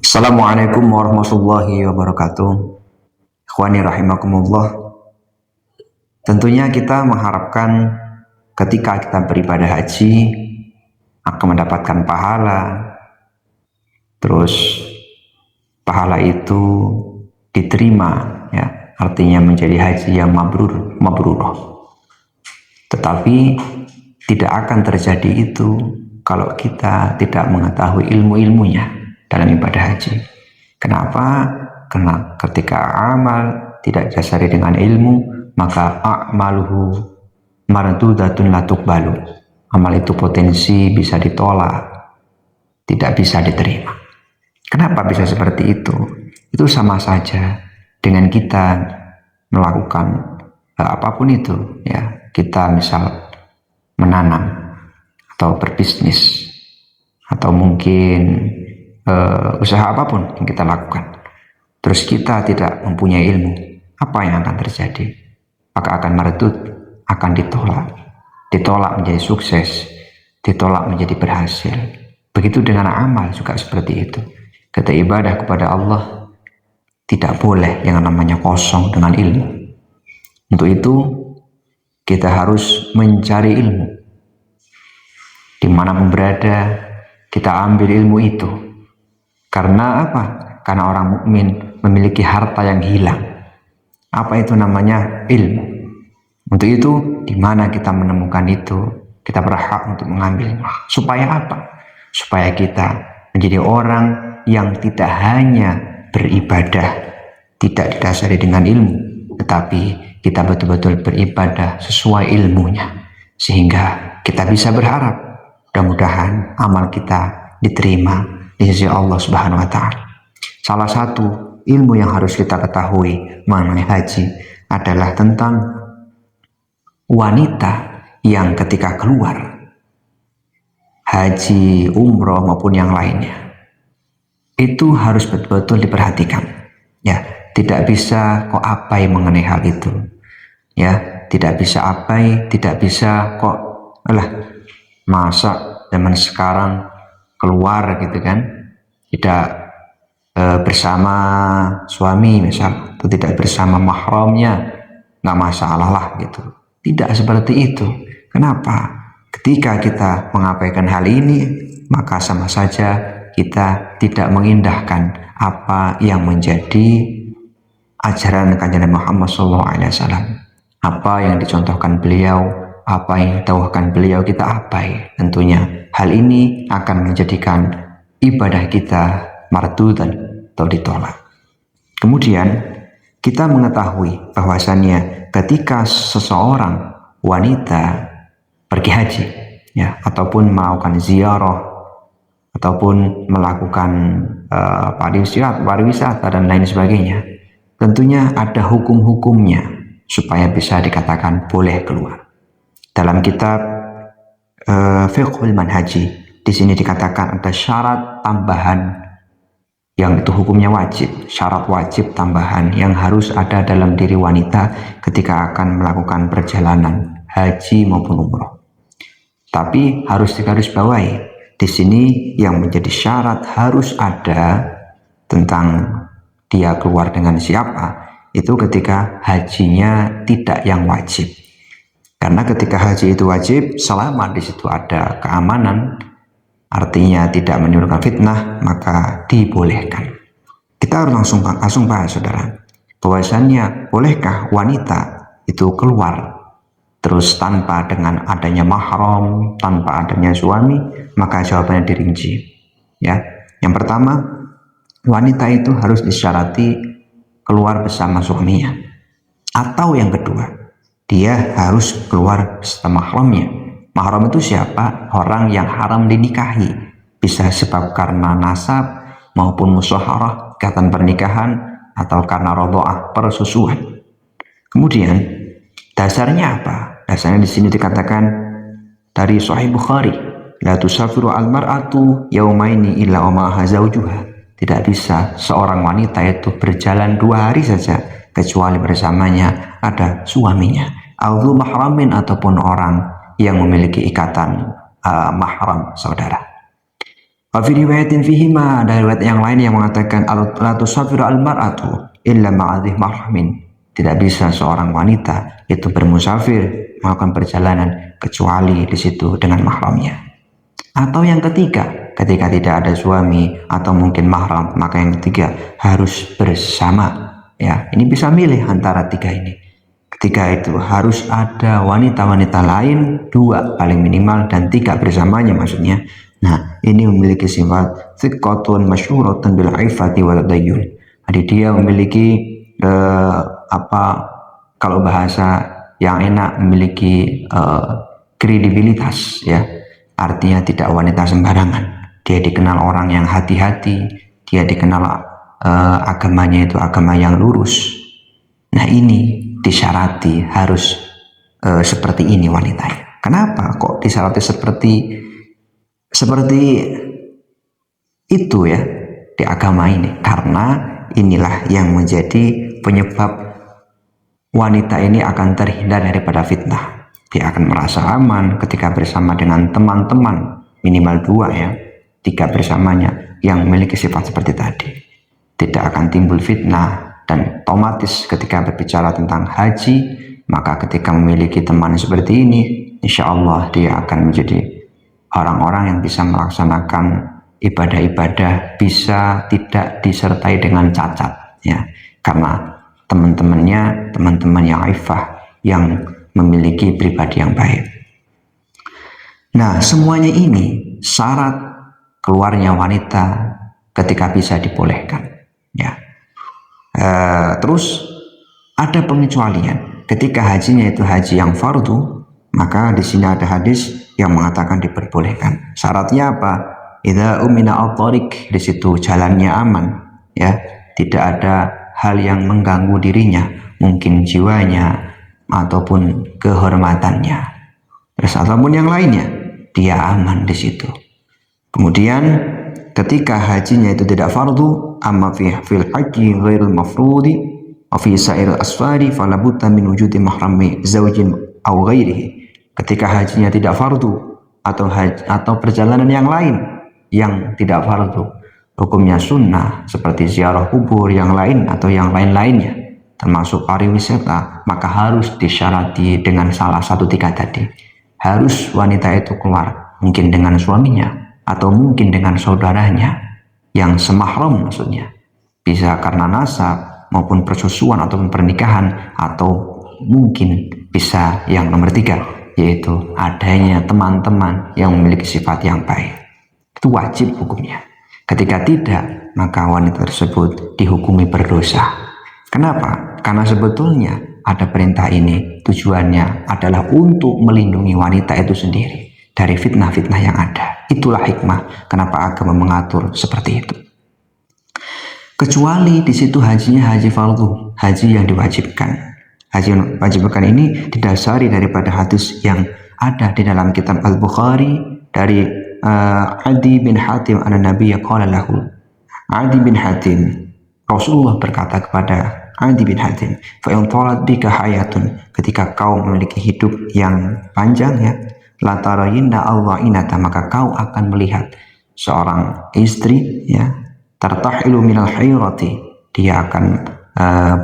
Assalamualaikum warahmatullahi wabarakatuh. Ikhwani rahimakumullah. Tentunya kita mengharapkan ketika kita beribadah haji akan mendapatkan pahala. Terus pahala itu diterima, ya, artinya menjadi haji yang mabrurah. Tetapi tidak akan terjadi itu kalau kita tidak mengetahui ilmu-ilmunya dalam ibadah haji. Kenapa? Karena ketika amal tidak didasari dengan ilmu, maka a'maluhu mardudatun la tuqbalu. Amal itu potensi bisa ditolak, tidak bisa diterima. Kenapa bisa seperti itu? Itu sama saja dengan kita melakukan apapun itu, ya. Kita misal menanam atau berbisnis atau mungkin usaha apapun yang kita lakukan, terus kita tidak mempunyai ilmu, apa yang akan terjadi? Maka akan mardud, akan ditolak menjadi sukses, ditolak menjadi berhasil. Begitu dengan amal juga seperti itu. Kita ibadah kepada Allah tidak boleh yang namanya kosong dengan ilmu. Untuk itu kita harus mencari ilmu. Dimanapun berada, kita ambil ilmu itu. Karena apa? Karena orang mukmin memiliki harta yang hilang. Apa itu namanya? Ilmu. Untuk itu, di mana kita menemukan itu, kita berhak untuk mengambilnya. Supaya apa? Supaya kita menjadi orang yang tidak hanya beribadah, tidak didasari dengan ilmu, tetapi kita betul-betul beribadah sesuai ilmunya. Sehingga kita bisa berharap, mudah-mudahan amal kita diterima di sisi Allah Subhanahu wa Ta'ala. Salah satu ilmu yang harus kita ketahui mengenai haji adalah tentang wanita yang ketika keluar haji, umroh maupun yang lainnya, itu harus betul-betul diperhatikan. Ya, tidak bisa kok abai mengenai hal itu. Ya, tidak bisa abai, tidak bisa kok masa zaman sekarang keluar gitu kan, tidak bersama suami misal, atau tidak bersama mahramnya, nggak masalah lah gitu. Tidak seperti itu. Kenapa? Ketika kita mengabaikan hal ini, maka sama saja kita tidak mengindahkan apa yang menjadi ajaran kanjeng Nabi Muhammad SAW. Apa yang dicontohkan beliau, apa yang didawahkan beliau, kita abai. Tentunya hal ini akan menjadikan ibadah kita mardudan atau ditolak. Kemudian kita mengetahui bahwasannya ketika seseorang wanita pergi haji, ya, ataupun melakukan ziarah, ataupun melakukan pariwisata dan lain sebagainya, tentunya ada hukum-hukumnya supaya bisa dikatakan boleh keluar. Dalam kitab Fiqhul Manhaji, di sini dikatakan ada syarat tambahan yang itu hukumnya wajib, syarat wajib tambahan yang harus ada dalam diri wanita ketika akan melakukan perjalanan haji maupun umroh. Tapi harus digarisbawahi, di sini yang menjadi syarat harus ada tentang dia keluar dengan siapa, itu ketika hajinya tidak yang wajib. Karena ketika haji itu wajib, selama di situ ada keamanan, artinya tidak menimbulkan fitnah, maka dibolehkan. Kita harus langsung bahas, saudara, bahwasannya bolehkah wanita itu keluar terus tanpa dengan adanya mahram, tanpa adanya suami? Maka jawabannya dirinci. Ya, yang pertama, wanita itu harus disyarati keluar bersama suaminya. Atau yang kedua, dia harus keluar bersama mahramnya. Mahram itu siapa? Orang yang haram dinikahi. Bisa sebab karena nasab maupun musyawarah, ikatan pernikahan, atau karena radha'ah, persusuan. Kemudian dasarnya apa? Dasarnya di sini dikatakan dari Sahih Bukhari, la tusafiru al-mar'atu yaumaini illa wa ma'aha zawjuha. Tidak bisa seorang wanita itu berjalan 2 hari saja kecuali bersamanya ada suaminya. Au mahramin, ataupun orang yang memiliki ikatan mahram, saudara. Wa fi riwayatin fihima, ada riwayat yang lain yang mengatakan la tusafiru al-mar'atu illa ma'adhi mahramin. Tidak bisa seorang wanita itu bermusafir melakukan perjalanan kecuali di situ dengan mahramnya. Atau yang ketiga, ketika tidak ada suami atau mungkin mahram, maka yang ketiga harus bersama. Ya, ini bisa milih antara tiga ini. Ketika itu harus ada wanita-wanita lain, dua paling minimal dan tiga bersamanya maksudnya. Nah, ini memiliki sifat thiqatun masyhuratun bil aifati wal tadayyun. Jadi dia memiliki kalau bahasa yang enak, memiliki kredibilitas, ya. Artinya tidak wanita sembarangan. Dia dikenal orang yang hati-hati, dia dikenal agamanya itu agama yang lurus. Nah, ini disyarati harus seperti ini wanitanya. Kenapa kok disyarati seperti itu ya di agama ini? Karena inilah yang menjadi penyebab wanita ini akan terhindar daripada fitnah. Dia akan merasa aman ketika bersama dengan teman-teman, minimal dua ya, tiga bersamanya yang memiliki sifat seperti tadi. Tidak akan timbul fitnah, dan otomatis ketika berbicara tentang haji, maka ketika memiliki teman seperti ini, insya Allah dia akan menjadi orang-orang yang bisa melaksanakan ibadah-ibadah, bisa tidak disertai dengan cacat ya, karena teman-teman yang aifah, yang memiliki pribadi yang baik. Nah, semuanya ini syarat keluarnya wanita ketika bisa dibolehkan ya. Terus ada pengecualian ketika hajinya itu haji yang fardu, maka di sini ada hadis yang mengatakan diperbolehkan. Syaratnya apa? Idza umina al-tariq, di situ jalannya aman ya, tidak ada hal yang mengganggu dirinya, mungkin jiwanya ataupun kehormatannya, terus ataupun yang lainnya, dia aman di situ. Kemudian ketika hajinya itu tidak fardu, amma fil haji ghairul mafrudi wa fi sa'ir asfari fala budda min wujudi mahrami zaujin aw ghairihi. Ketika hajinya tidak fardu atau perjalanan yang lain yang tidak fardu, hukumnya sunnah seperti ziarah kubur yang lain atau yang lain-lainnya, termasuk pariwisata, maka harus disyarati dengan salah satu tiga tadi. Harus wanita itu keluar mungkin dengan suaminya atau mungkin dengan saudaranya yang semahram, maksudnya bisa karena nasab maupun persusuan ataupun pernikahan, atau mungkin bisa yang nomor tiga, yaitu adanya teman-teman yang memiliki sifat yang baik. Itu wajib hukumnya. Ketika tidak, maka wanita tersebut dihukumi berdosa. Kenapa? Karena sebetulnya ada perintah ini tujuannya adalah untuk melindungi wanita itu sendiri dari fitnah-fitnah yang ada. Itulah hikmah kenapa agama mengatur seperti itu. Kecuali di situ hajinya haji fardu, haji yang diwajibkan. Haji yang diwajibkan ini didasari daripada hadis yang ada di dalam kitab Al-Bukhari dari Adi bin Hatim an-Nabiy qala lahu. Adi bin Hatim, Rasulullah berkata kepada Adi bin Hatim, fa in talat bika hayatun, ketika kau memiliki hidup yang panjang ya, la tarayinna Allah-inata, maka kau akan melihat seorang istri ya, tartahilu minal hayrati, dia akan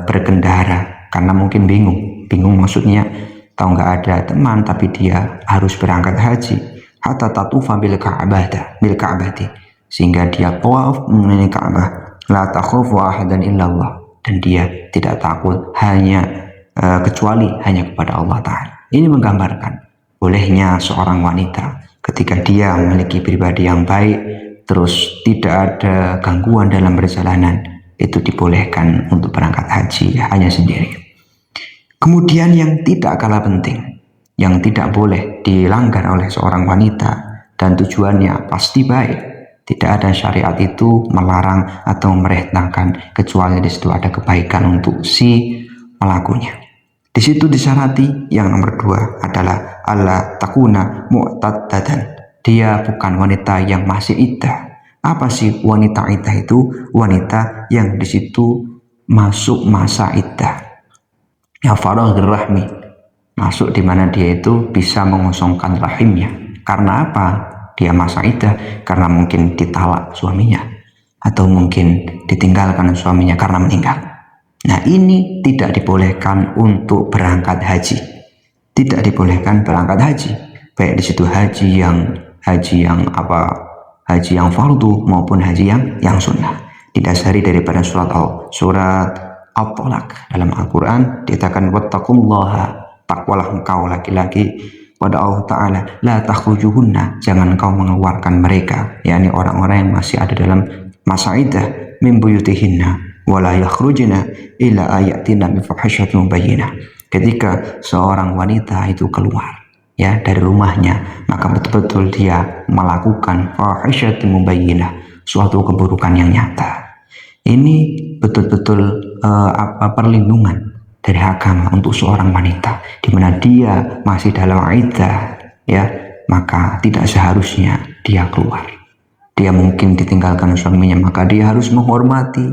berkendara karena mungkin bingung maksudnya tahu nggak ada teman, tapi dia harus berangkat haji, hatta tatufa bil ka'bati, sehingga dia tawaf mengenai Ka'bah, la takhufu ahadan illallah, dan dia tidak takut kecuali hanya kepada Allah Ta'ala. Ini menggambarkan bolehnya seorang wanita ketika dia memiliki pribadi yang baik, terus tidak ada gangguan dalam perjalanan, itu dibolehkan untuk berangkat haji hanya sendiri. Kemudian yang tidak kalah penting, yang tidak boleh dilanggar oleh seorang wanita dan tujuannya pasti baik, tidak ada syariat itu melarang atau merentangkan kecuali di situ ada kebaikan untuk si pelakunya. Di situ disyarati yang nomor dua adalah alla takuna mu'taddatan, dia bukan wanita yang masih iddah. Apa sih wanita iddah itu? Wanita yang di situ masuk masa iddah ya, faraghir rahmi, masuk di mana dia itu bisa mengosongkan rahimnya. Karena apa? dia masa iddah karena mungkin ditalak suaminya atau mungkin ditinggalkan suaminya karena meninggal. Nah, ini tidak dibolehkan untuk berangkat haji. Tidak dibolehkan berangkat haji. Baik di situ haji yang fardu maupun haji yang sunnah. Didasari daripada surat At-Talaq dalam Al-Quran dikatakan wattaqullaha, takwalah engkau laki-laki pada Allah Ta'ala, la takhrujuhunna, jangan engkau mengeluarkan mereka, yakni orang-orang yang masih ada dalam masa iddah, min buyutihinna wala yakhrujna illa ayatina bi fahishatin mubayyinah. Ketika seorang wanita itu keluar ya dari rumahnya, maka betul-betul dia melakukan fahishatin mubayyinah, suatu keburukan yang nyata. Ini betul-betul perlindungan dari agama untuk seorang wanita di mana dia masih dalam iddah ya, maka tidak seharusnya dia keluar. Dia mungkin ditinggalkan suaminya, maka dia harus menghormati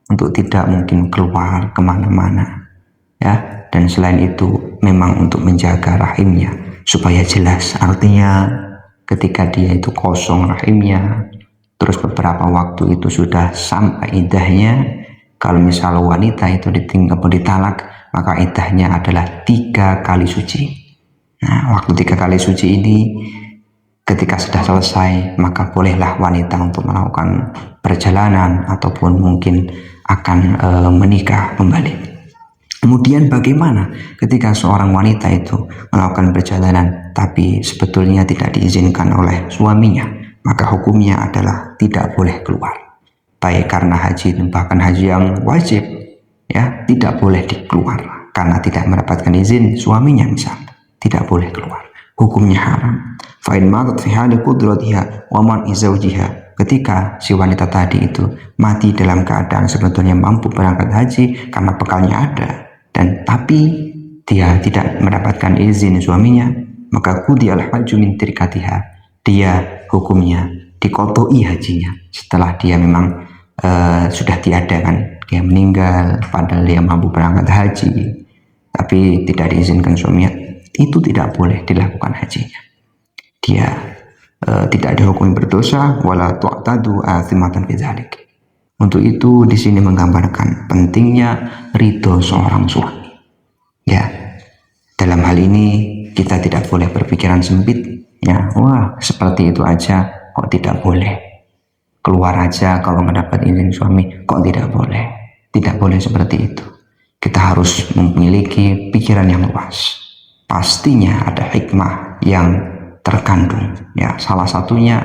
untuk tidak mungkin keluar kemana-mana ya. Dan selain itu memang untuk menjaga rahimnya supaya jelas, artinya ketika dia itu kosong rahimnya, terus beberapa waktu itu sudah sampai iddahnya. Kalau misal wanita itu ditalak, maka iddahnya adalah 3 kali suci. Nah, waktu 3 kali suci ini ketika sudah selesai, maka bolehlah wanita untuk melakukan perjalanan ataupun mungkin akan menikah kembali. Kemudian bagaimana ketika seorang wanita itu melakukan perjalanan tapi sebetulnya tidak diizinkan oleh suaminya? Maka hukumnya adalah tidak boleh keluar. Baik karena haji, bahkan haji yang wajib ya, tidak boleh dikeluar karena tidak mendapatkan izin suaminya, misal tidak boleh keluar, hukumnya haram. Fa in matat fi hali qudratiha wa man izawjiha, ketika si wanita tadi itu mati dalam keadaan sebetulnya mampu berangkat haji karena bekalnya ada, dan tapi dia tidak mendapatkan izin suaminya, maka qudiyal hajju min tirkatiha, dia hukumnya dikotoi hajinya setelah dia memang sudah tiada, kan dia meninggal padahal dia mampu berangkat haji tapi tidak diizinkan suaminya, itu tidak boleh dilakukan hajinya. Dia tidak dihukumi berdosa, wala tu'tadu athimatan bidzalik. Untuk itu di sini menggambarkan pentingnya ridho seorang suami ya. Dalam hal ini kita tidak boleh berpikiran sempit ya, wah seperti itu aja kok tidak boleh, keluar aja kalau nggak dapat izin suami kok tidak boleh. Tidak boleh seperti itu. Kita harus memiliki pikiran yang luas. Pastinya ada hikmah yang terkandung ya. Salah satunya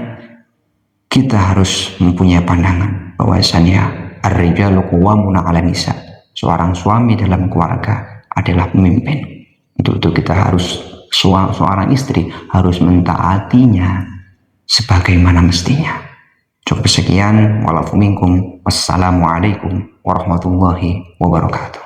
kita harus mempunyai pandangan bahwasanya ar-rijalu qawwamuna 'alan nisa, seorang suami dalam keluarga adalah pemimpin. Untuk itu kita harus, seorang istri harus mentaatinya sebagaimana mestinya. Cukup sekian, walafu minkum, wassalamualaikum warahmatullahi wabarakatuh.